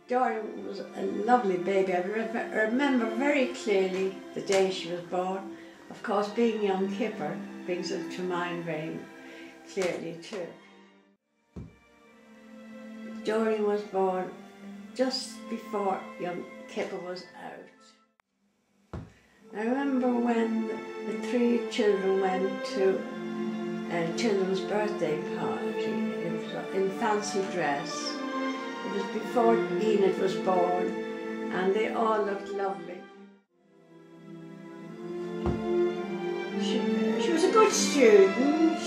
Doreen was a lovely baby. I remember very clearly the day she was born. Of course, being young Kipper brings it to mind very clearly too. Doreen was born just before young Kipper was out. I remember when the three children went to a children's birthday party. It was in fancy dress. It was before Enid was born, and they all looked lovely. She was a good student.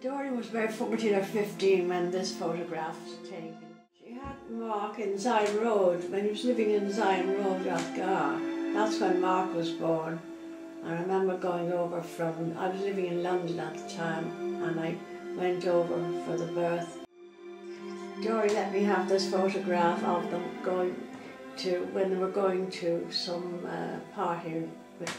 Doreen was about 14 or 15 when this photograph was taken. She had Mark in Zion Road, when he was living in Zion Road, Rathgar. That's when Mark was born. I remember going over I was living in London at the time, and I went over for the birth. Doreen let me have this photograph of them when they were going to some party with.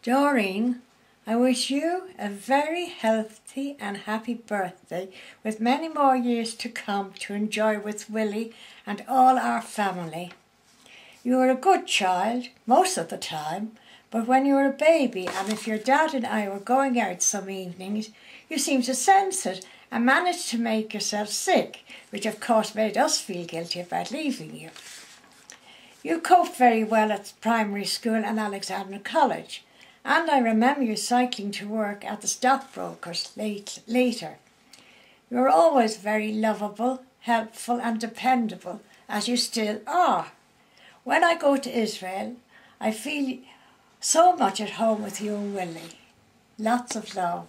Doreen, I wish you a very healthy and happy birthday with many more years to come to enjoy with Willie and all our family. You were a good child most of the time, but when you were a baby and if your dad and I were going out some evenings, you seemed to sense it and managed to make yourself sick, which of course made us feel guilty about leaving you. You coped very well at primary school and Alexandra College, and I remember you cycling to work at the stockbrokers later. You were always very lovable, helpful and dependable, as you still are. When I go to Israel, I feel so much at home with you and Willie. Lots of love.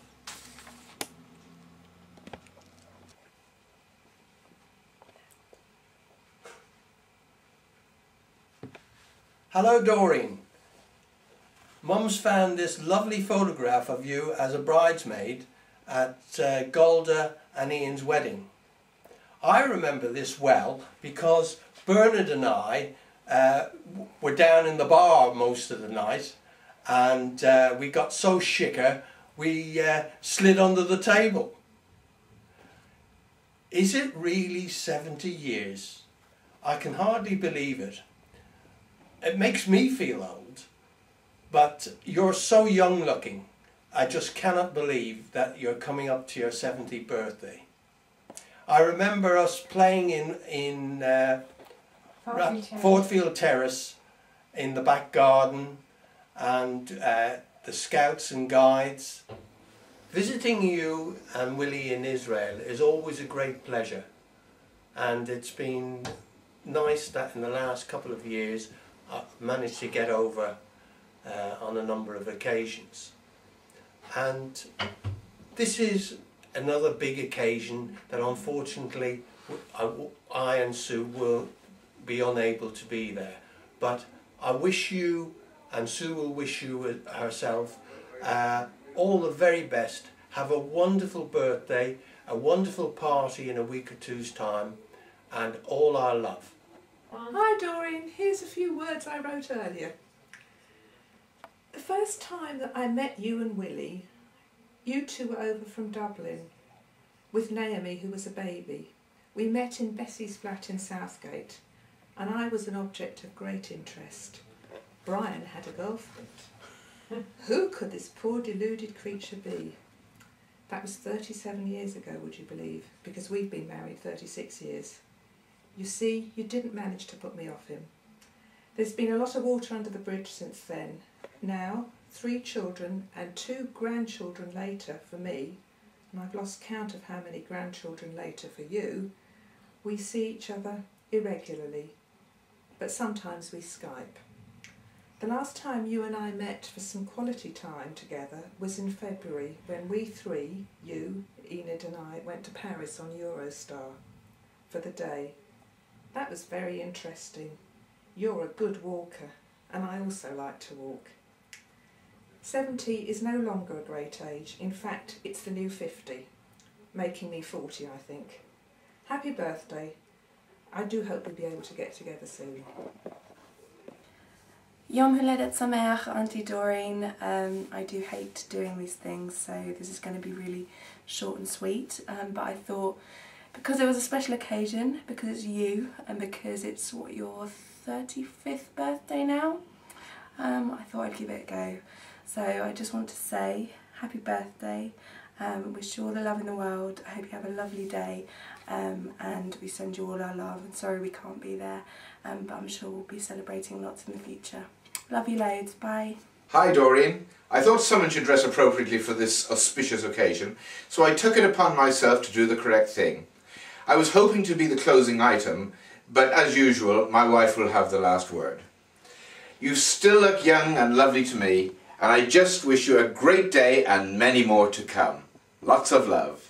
Hello Doreen. Mum's found this lovely photograph of you as a bridesmaid at Golda and Ian's wedding. I remember this well because Bernard and I were down in the bar most of the night, and we got so shicker we slid under the table. Is it really 70 years? I can hardly believe it. It makes me feel old, but you're so young looking. I just cannot believe that you're coming up to your 70th birthday. I remember us playing in Fortfield Terrace in the back garden, and the Scouts and Guides. Visiting you and Willie in Israel is always a great pleasure, and it's been nice that in the last couple of years I've managed to get over on a number of occasions. And this is another big occasion that unfortunately I and Sue will be unable to be there, but I wish you, and Sue will wish you herself, all the very best. Have a wonderful birthday, a wonderful party in a week or two's time, and all our love. Hi Doreen, here's a few words I wrote earlier. The first time that I met you and Willie, you two were over from Dublin with Naomi, who was a baby. We met in Bessie's flat in Southgate, and I was an object of great interest. Brian had a girlfriend. Who could this poor deluded creature be? That was 37 years ago, would you believe? Because we've been married 36 years. You see, you didn't manage to put me off him. There's been a lot of water under the bridge since then. Now, 3 children and 2 grandchildren later for me, and I've lost count of how many grandchildren later for you, we see each other irregularly, but sometimes we Skype. The last time you and I met for some quality time together was in February, when we 3, you, Enid and I, went to Paris on Eurostar for the day. That was very interesting. You're a good walker, and I also like to walk. 70 is no longer a great age. In fact, it's the new 50, making me 40, I think. Happy birthday. I do hope we'll be able to get together soon. Yom Haledet Sameach, Auntie Doreen. I do hate doing these things, so this is going to be really short and sweet. But I thought, because it was a special occasion, because it's you, and because it's what, your 35th birthday now, I thought I'd give it a go. So I just want to say happy birthday. Wish you all the love in the world. I hope you have a lovely day, and we send you all our love. And sorry we can't be there, but I'm sure we'll be celebrating lots in the future. Love you loads. Bye. Hi Doreen. I thought someone should dress appropriately for this auspicious occasion, so I took it upon myself to do the correct thing. I was hoping to be the closing item, but as usual, my wife will have the last word. You still look young and lovely to me, and I just wish you a great day and many more to come. Lots of love.